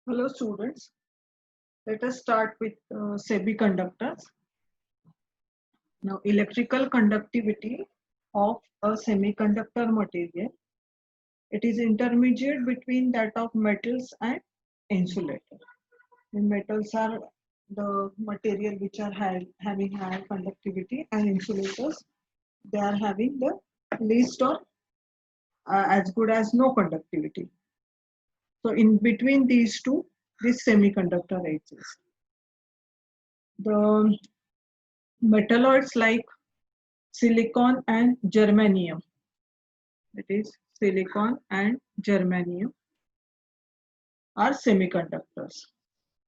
Hello students, let us start with semiconductors. Now electrical conductivity of a semiconductor material. It is intermediate between that of metals and insulator. And metals are the material which are having high conductivity, and insulators, they are having the least or as good as no conductivity. So in between these two, this semiconductor exists. The metalloids like silicon and germanium, that is silicon and germanium, are semiconductors.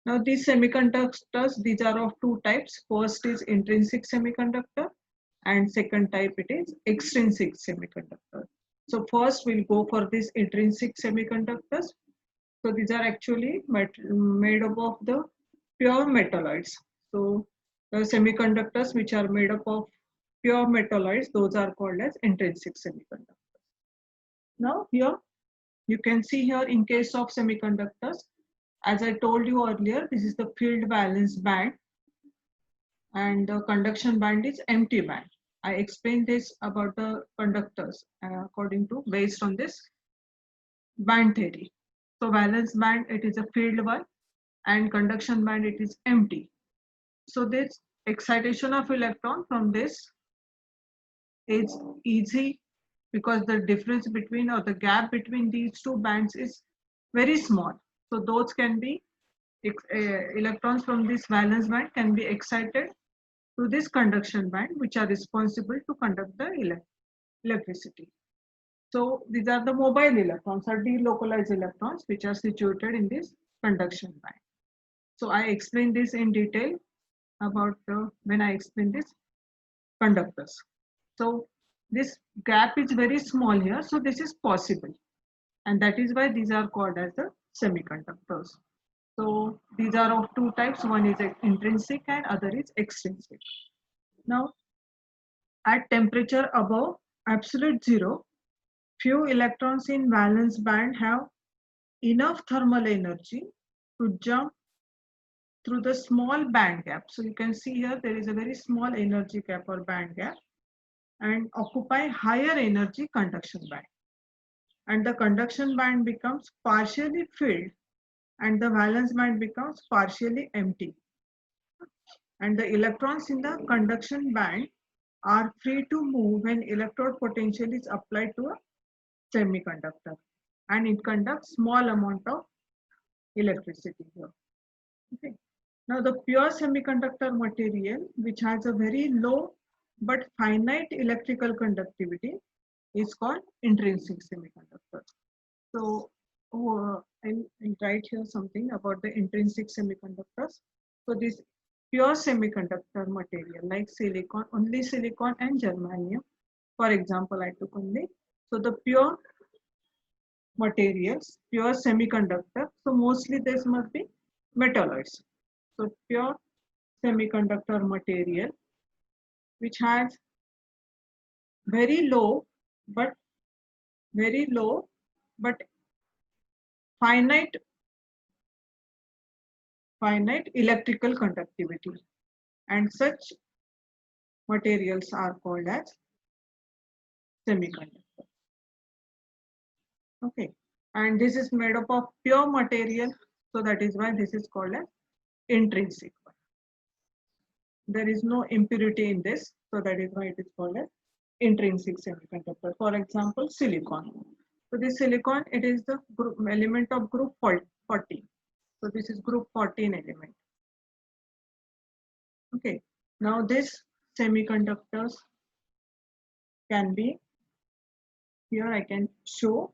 Now these semiconductors, these are of two types. First is intrinsic semiconductor and second type it is extrinsic semiconductor. So first we'll go for these intrinsic semiconductors. So these are actually made up of the pure metalloids. So the semiconductors which are made up of pure metalloids, those are called as intrinsic semiconductors. Now here you can see here in case of semiconductors, as I told you earlier, this is the field valence band and the conduction band is empty band. I explained this about the conductors according to based on this band theory. So valence band, it is a filled one, and conduction band, it is empty. So this excitation of electron from this is easy because the difference between or the gap between these two bands is very small. So those can be electrons from this valence band can be excited to this conduction band, which are responsible to conduct the electricity. So these are the mobile electrons or delocalized electrons which are situated in this conduction band. So I explained this in detail about when I explained this conductors. So this gap is very small here, so this is possible, and that is why these are called as the semiconductors. So these are of two types, one is intrinsic and other is extrinsic. Now at temperature above absolute zero, few electrons in valence band have enough thermal energy to jump through the small band gap. So you can see here there is a very small energy gap or band gap and occupy higher energy conduction band. And the conduction band becomes partially filled and the valence band becomes partially empty. And the electrons in the conduction band are free to move when electrode potential is applied to a semiconductor, and it conducts small amount of electricity here. Okay. Now the pure semiconductor material which has a very low but finite electrical conductivity is called intrinsic semiconductor. So I'll write here something about the intrinsic semiconductors. So this pure semiconductor material like silicon, only silicon and germanium. For example, I took only. So the pure materials, pure semiconductor. So mostly this must be metalloids. So pure semiconductor material which has very low but very low but finite electrical conductivity, and such materials are called as semiconductor. Okay, and this is made up of pure material, so that is why this is called as intrinsic one. There is no impurity in this, so that is why it is called as intrinsic semiconductor. For example, silicon. So this silicon, it is the group element of group 14. So this is group 14 element. Okay, now this semiconductors can be, here I can show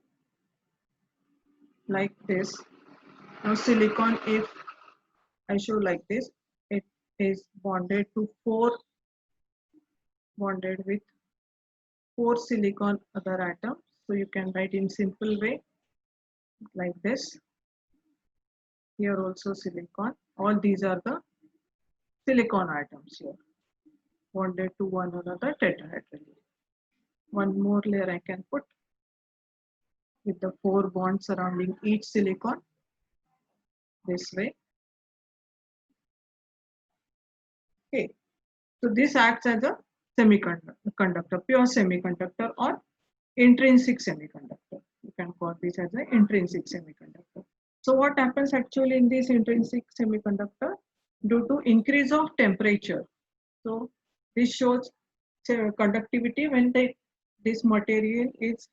like this. Now silicon, if I show like this, it is bonded with 4 silicon other atoms. So you can write in simple way like this. Here also silicon. All these are the silicon atoms here, bonded to one another tetrahedrally. One more layer I can put with the 4 bonds surrounding each silicon. this way. Okay, so this acts as a semiconductor, pure semiconductor or intrinsic semiconductor. You can call this as an intrinsic semiconductor. So what happens actually in this intrinsic semiconductor? Due to increase of temperature. So this shows conductivity when this material is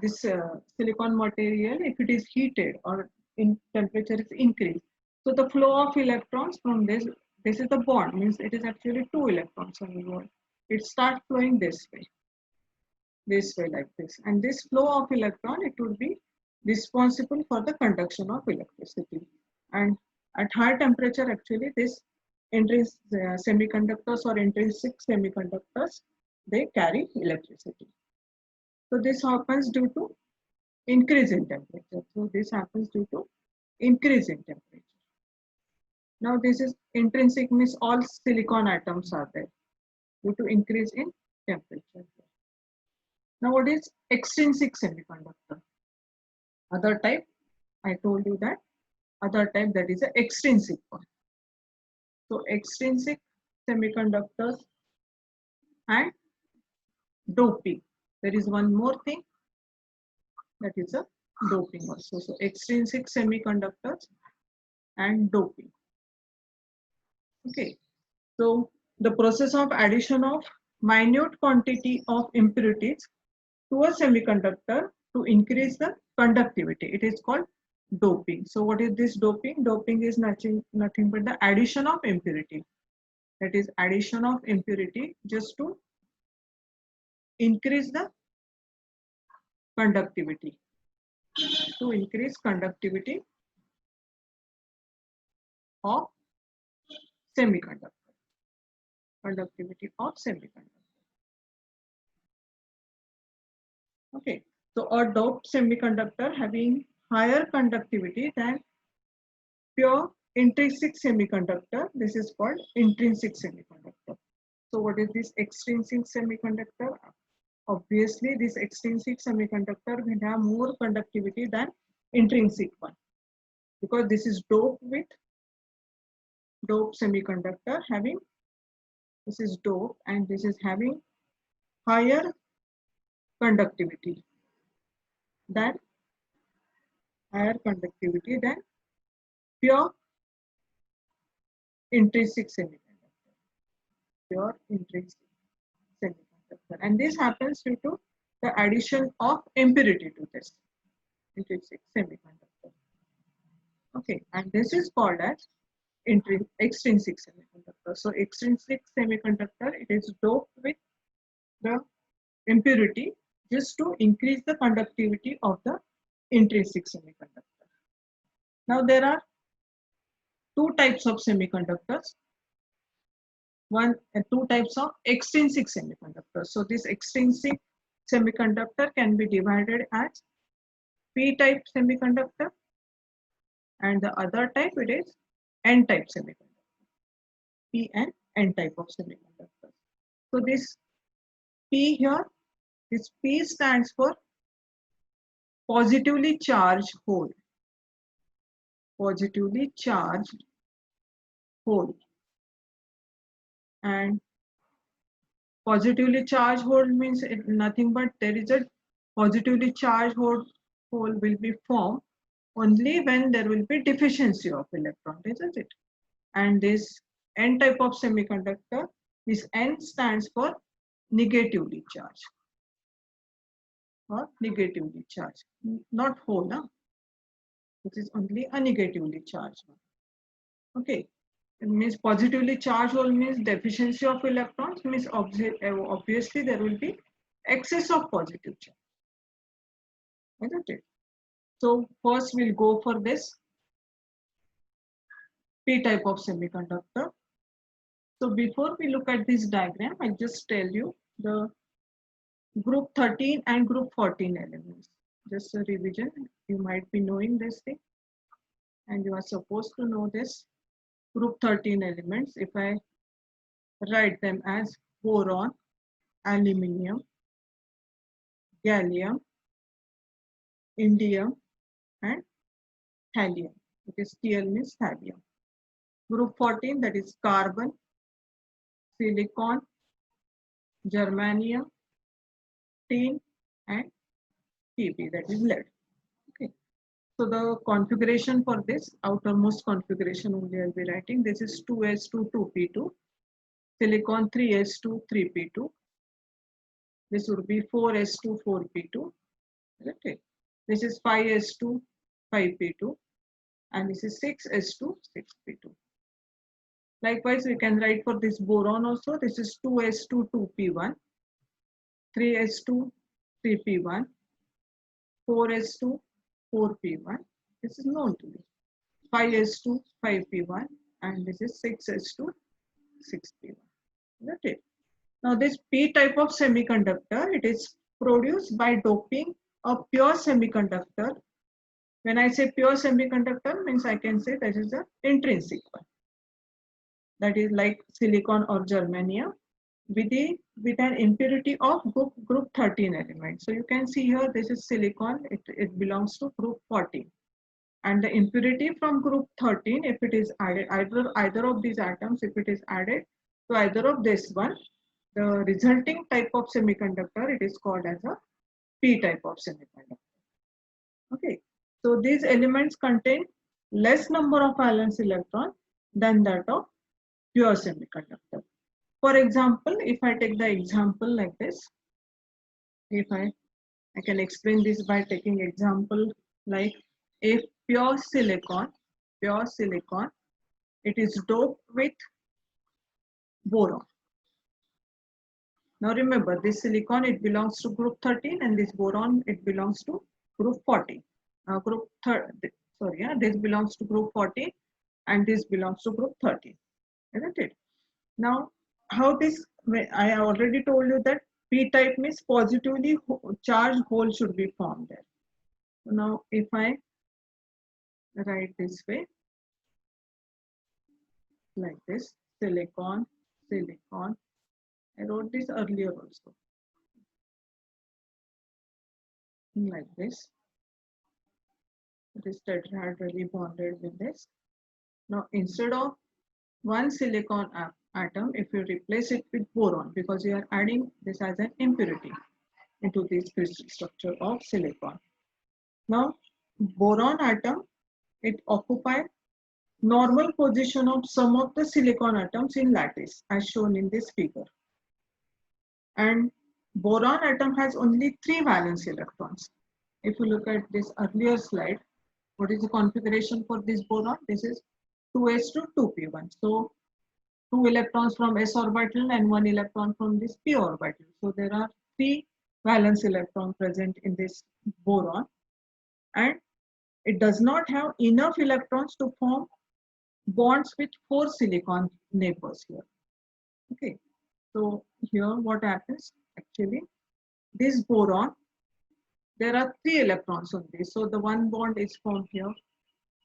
this silicon material, if it is heated or in temperature is increased. So the flow of electrons from this is the bond, means it is actually two electrons involved. It starts flowing this way like this. And this flow of electron, it would be responsible for the conduction of electricity. And at high temperature, actually, this semiconductors or intrinsic semiconductors, they carry electricity. So this happens due to increase in temperature. So this happens due to increase in temperature. Now this is intrinsic, means all silicon atoms are there due to increase in temperature. Now what is extrinsic semiconductor? Other type, I told you that other type, that is an extrinsic one. So extrinsic semiconductors and doping. There is one more thing, that is a doping also. So extrinsic semiconductors and doping. Okay, so the process of addition of minute quantity of impurities to a semiconductor to increase the conductivity, it is called doping. So what is this doping? Doping is nothing but the addition of impurity. That is addition of impurity just to increase the conductivity. To increase conductivity of semiconductor. Conductivity of semiconductor. Okay. So a doped semiconductor having higher conductivity than pure intrinsic semiconductor, this is called intrinsic semiconductor. So what is this extrinsic semiconductor? Obviously, this extrinsic semiconductor will have more conductivity than intrinsic one, because this is doped with doped semiconductor having, this is doped and this is having higher conductivity than pure intrinsic semiconductor. Pure intrinsic semiconductor. And this happens due to the addition of impurity to this intrinsic semiconductor. Okay, and this is called as extrinsic semiconductor. So extrinsic semiconductor, it is doped with the impurity just to increase the conductivity of the intrinsic semiconductor. Now there are two types of semiconductors. Two types of extrinsic semiconductors. So this extrinsic semiconductor can be divided as p-type semiconductor, and the other type, it is n-type semiconductor. P and n type of semiconductor. So this P here, this P stands for positively charged hole. Positively charged hole. And positively charged hole means nothing but there is a positively charged hole will be formed only when there will be deficiency of electron, isn't it? And this N type of semiconductor, this N stands for negatively charged or negatively charged, not whole, huh? It is only a negatively charged one. Okay, it means positively charged hole means deficiency of electrons, means obviously there will be excess of positive charge, isn't it? So first we'll go for this P type of semiconductor. So before we look at this diagram, I'll just tell you the group 13 and group 14 elements. Just a revision, you might be knowing this thing and you are supposed to know this. Group 13 elements, if I write them as boron, aluminium, gallium, indium and thallium. It is Tl means thallium. Group 14, that is carbon, silicon, germanium, tin, and Tb, that is lead. Okay. So the configuration for this, outermost configuration only I'll be writing. This is 2s2 2p2, silicon 3s2 3p2. This would be 4s2 4p2. Okay. This is 5s2 5p2, and this is 6s2 6p2. Likewise, we can write for this boron also. This is 2s2 2p1, 3s2 3p1, 4s2 4p1. This is known to you. 5s2 5p1, and this is 6s2 6p1. Got it? Now this p type of semiconductor, it is produced by doping a pure semiconductor. When I say pure semiconductor, means I can say that is the intrinsic one. That is like silicon or germanium with an impurity of group 13 element. So you can see here, this is silicon, it belongs to group 14. And the impurity from group 13, if it is added, either of these atoms, if it is added to either of this one, the resulting type of semiconductor, it is called as a p type of semiconductor. Okay, so these elements contain less number of valence electron than that of pure semiconductor. For example, if I take the example like this, if I can explain this by taking example like if pure silicon, it is doped with boron. Now remember, this silicon, it belongs to group 13, and this boron, it belongs to group 40. This belongs to group 14, and this belongs to group 13, isn't it? Now, how this, I already told you that p type means positively charged hole should be formed there. So now if I write this way, like this, silicon, I wrote this earlier also, like this. It is tetrahedrally bonded with this. Now instead of one silicon atom, if you replace it with boron, because you are adding this as an impurity into this crystal structure of silicon. Now boron atom, it occupies normal position of some of the silicon atoms in lattice as shown in this figure. And boron atom has only 3 valence electrons. If you look at this earlier slide, what is the configuration for this boron? This is 2s2 2p1. So 2 electrons from s orbital and 1 electron from this p orbital. So there are 3 valence electrons present in this boron, and it does not have enough electrons to form bonds with 4 silicon neighbors here. Okay, so here what happens actually, this boron, there are 3 electrons on this. So the one bond is formed here,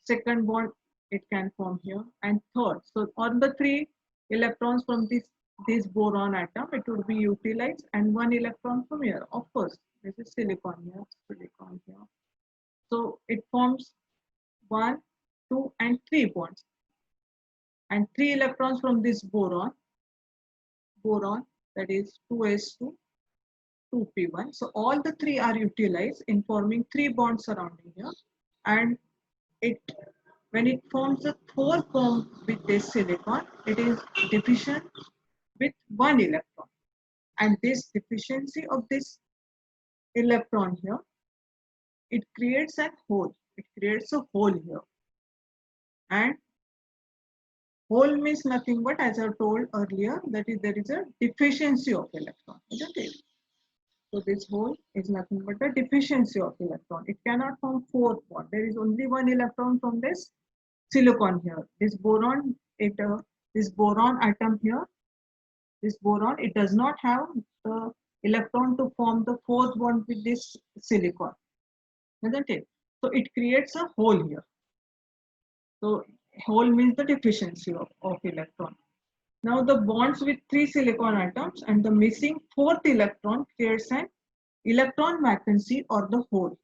second bond it can form here, and third. So on the 3 electrons from this boron atom, it would be utilized, and 1 electron from here. Of course, this is silicon here. So it forms 1, 2, and 3 bonds, and 3 electrons from this boron, that is 2s2 2p1. So all the 3 are utilized in forming 3 bonds surrounding here, and when it forms a 4 form with this silicon, it is deficient with 1 electron, and this deficiency of this electron here, it creates a hole. It creates a hole here, and hole means nothing but, as I told earlier, that is there is a deficiency of electron, isn't it? So this hole is nothing but the deficiency of electron. It cannot form 4th bond. There is only 1 electron from this silicon here. This boron, this boron atom here, this boron, it does not have the electron to form the 4th bond with this silicon, isn't it? So it creates a hole here. So hole means the deficiency of electron. Now the bonds with 3 silicon atoms and the missing 4th electron creates an electron vacancy or the hole.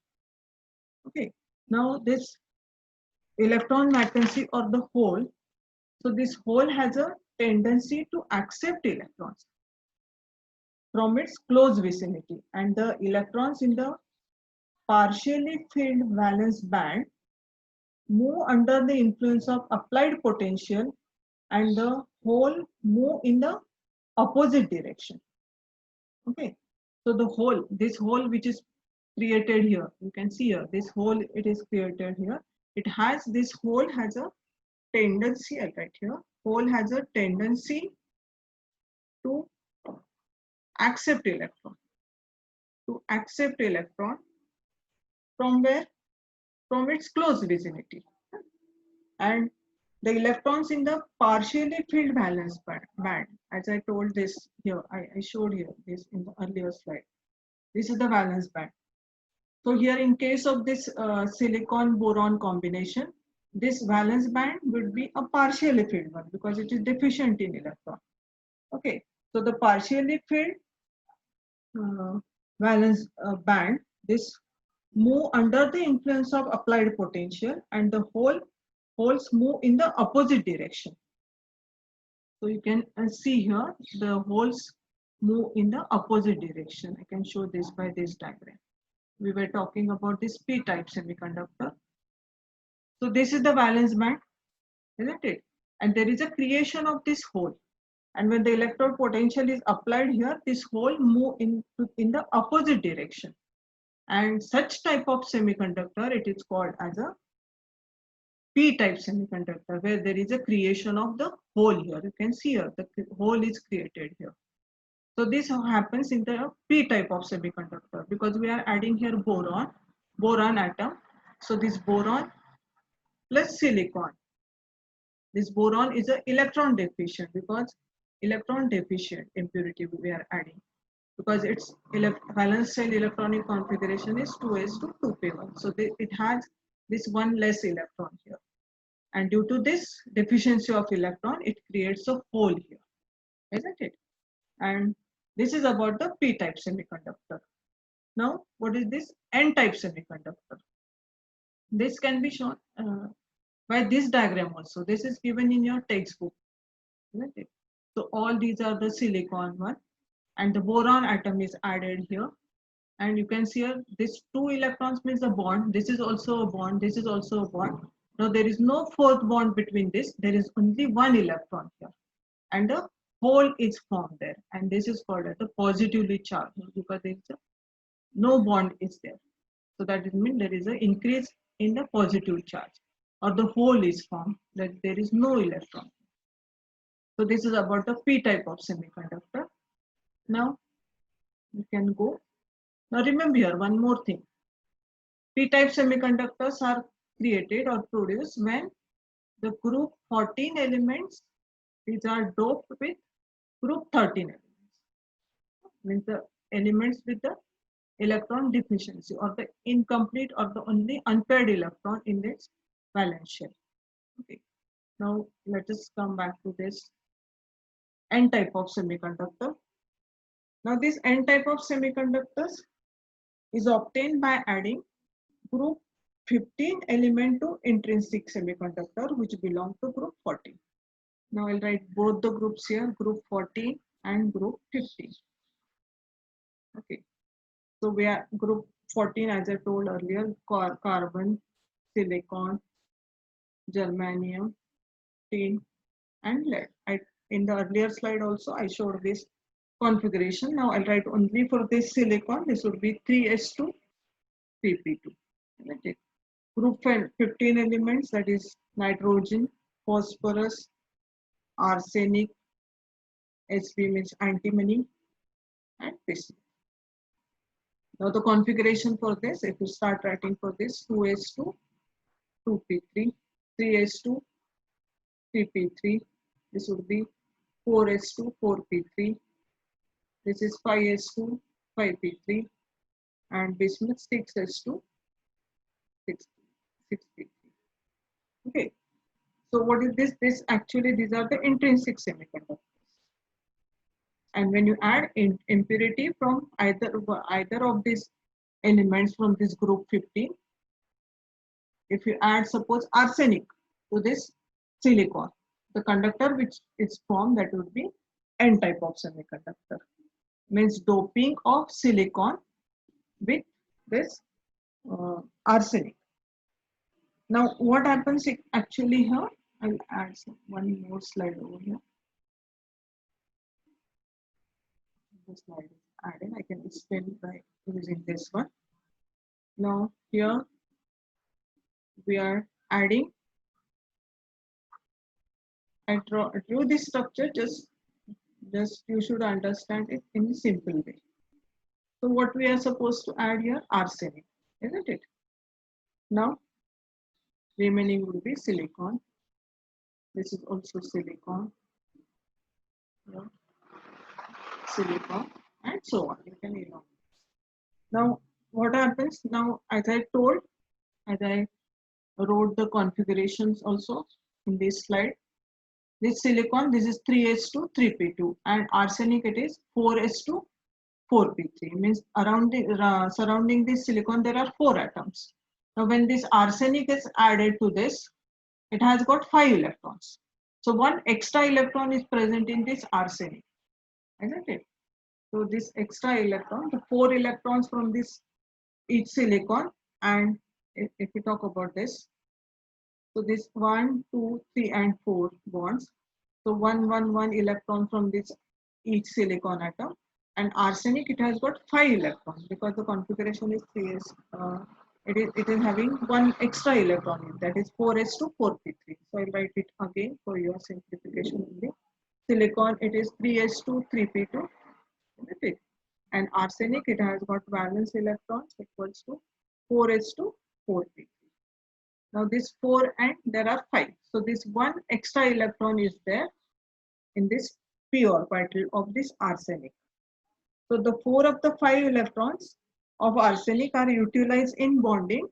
Okay. Now this electron vacancy or the hole. So this hole has a tendency to accept electrons from its close vicinity, and the electrons in the partially filled valence band move under the influence of applied potential, and the hole move in the opposite direction. Okay, so the hole, this hole which is created here, you can see here, this hole it is created here. It has, this hole has a tendency, I'll write here, hole has a tendency to accept electron, from where? From its close vicinity. And the electrons in the partially filled valence band, as I told this here, I showed here this in the earlier slide. This is the valence band. So here in case of this silicon boron combination, this valence band would be a partially filled one because it is deficient in electron. Okay, so the partially filled valence band, this move under the influence of applied potential, and the holes move in the opposite direction. So you can see here the holes move in the opposite direction. I can show this by this diagram. We were talking about this p-type semiconductor. So this is the valence band, isn't it? And there is a creation of this hole. And when the electrode potential is applied here, this hole move in the opposite direction. And such type of semiconductor, it is called as a p-type semiconductor, where there is a creation of the hole here. You can see here, the hole is created here. So this happens in the p-type of semiconductor because we are adding here boron atom. So this boron plus silicon. This boron is an electron deficient because electron deficient impurity we are adding, because its valence shell electronic configuration is 2s2 2p1. So it has this one less electron here. And due to this deficiency of electron, it creates a hole here, isn't it? And this is about the p-type semiconductor. Now, what is this n-type semiconductor? This can be shown by this diagram also. This is given in your textbook, isn't it? So all these are the silicon one, and the boron atom is added here. And you can see here, this 2 electrons means a bond. This is also a bond. This is also a bond. Now there is no fourth bond between this. There is only 1 electron here, and a hole is formed there. And this is called as a positively charged because there is no bond is there. So that means there is an increase in the positive charge, or the hole is formed that there is no electron. So this is about the p-type of semiconductor. Now you can go. Now remember here one more thing. P-type semiconductors are created or produced when the group 14 elements, these are doped with group 13 elements. Means the elements with the electron deficiency or the incomplete or the only unpaired electron in its valence shell. Okay. Now let us come back to this n-type of semiconductor. Now this n-type of semiconductors is obtained by adding group 15 element to intrinsic semiconductor which belong to group 14. Now I'll write both the groups here, group 14 and group 15. Okay. So we are group 14, as I told earlier, carbon, silicon, germanium, tin, and lead. In the earlier slide also I showed this configuration. Now I'll write only for this silicon. This would be 3s2 pp2. Okay. Group 15 elements, that is nitrogen, phosphorus, arsenic, Sp means antimony, and piston. Now the configuration for this, if you start writing for this, 2s2 2p3, 3s2 3p3, this would be 4s2 4p3, this is 5s2 5p3, and bismuth 6s2 6p3. Okay, so what is this? This actually, these are the intrinsic semiconductors. And when you add impurity from either of these elements from this group 15, if you add suppose arsenic to this silicon, the conductor which is formed, that would be N type of semiconductor. Means doping of silicon with this arsenic. Now what happens actually here? I'll add one more slide over here. The slide is added. I can explain by using this one. Now here we are adding. I drew this structure just you should understand it in a simple way. So what we are supposed to add here? Arsenic, isn't it? Now remaining would be silicon. This is also silicon. Yeah. Silicon and so on. You can Now what happens now, as I told, as I wrote the configurations also in this slide, this silicon, this is 3s2 3p2 and arsenic it is 4s2 4p3. Means around the surrounding this silicon there are 4 atoms. Now when this arsenic is added to this, it has got 5 electrons. So one extra electron is present in this arsenic, isn't it? So this extra electron, the 4 electrons from this each silicon, and if we talk about this, so this 1, 2, 3 and 4 bonds. So 1 electron from this each silicon atom, and arsenic it has got 5 electrons because the configuration is 3s. It is having one extra electron in that is 4s2 4p3. So I write it again for your simplification only. Silicon it is 3s2 3p2. And arsenic it has got valence electrons equals to 4s2 4p3. Now this 4 and there are 5. So this one extra electron is there in this p orbital of this arsenic. So the 4 of the 5 electrons of arsenic are utilized in bonding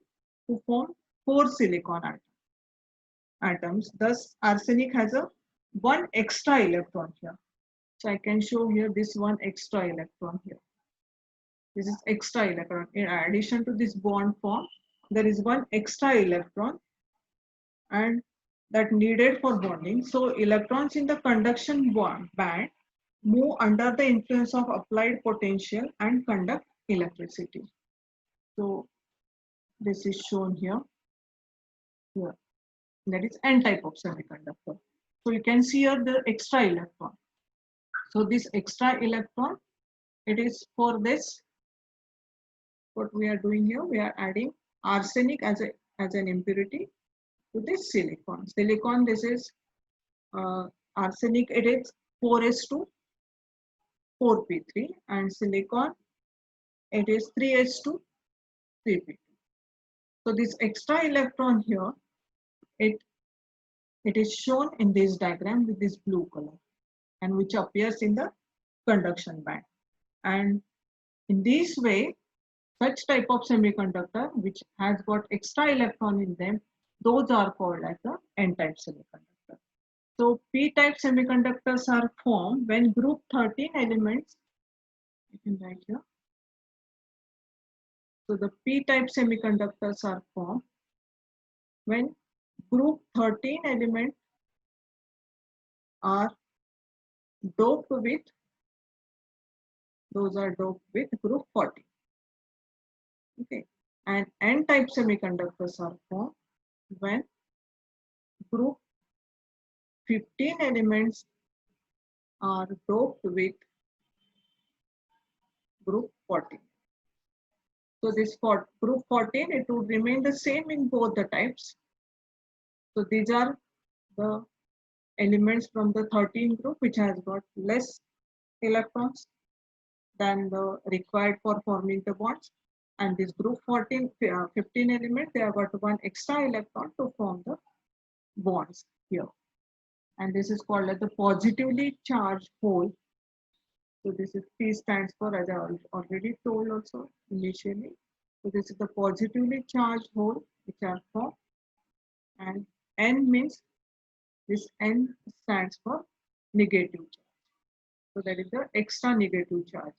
to form 4 silicon atoms. Thus arsenic has a one extra electron here. So I can show here this one extra electron here. This is extra electron. In addition to this bond form, there is one extra electron and that needed for bonding. So electrons in the conduction band move under the influence of applied potential and conduct electricity. So this is shown here. Here. That is N type of semiconductor. So you can see here the extra electron. So this extra electron, it is for this. What we are doing here, we are adding arsenic as an impurity to this silicon. Silicon, this is arsenic, it is 4s2 4p3 and silicon, it is 3s2 3p2. So this extra electron here, it is shown in this diagram with this blue color and which appears in the conduction band. And in this way, such type of semiconductor which has got extra electron in them, those are called as the N-type semiconductor. So P-type semiconductors are formed when group 13 elements, you can write here. So the P-type semiconductors are formed when group 13 elements are doped with, those are doped with group 40. Okay, and N-type semiconductors are formed when group 15 elements are doped with group 14. So this for group 14, it would remain the same in both the types. So these are the elements from the 13 group which has got less electrons than the required for forming the bonds. And this group 15 element, they have got one extra electron to form the bonds here. And this is called as the positively charged hole. So this is P stands for, as I already told also initially. So this is the positively charged hole which are formed. And N means, this N stands for negative charge. So that is the extra negative charge.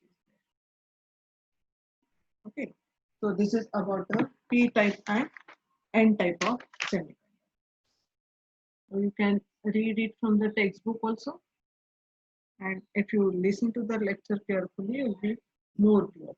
Okay. So this is about the P type and N type of semiconductor. So you can read it from the textbook also. And if you listen to the lecture carefully, you'll be more clear.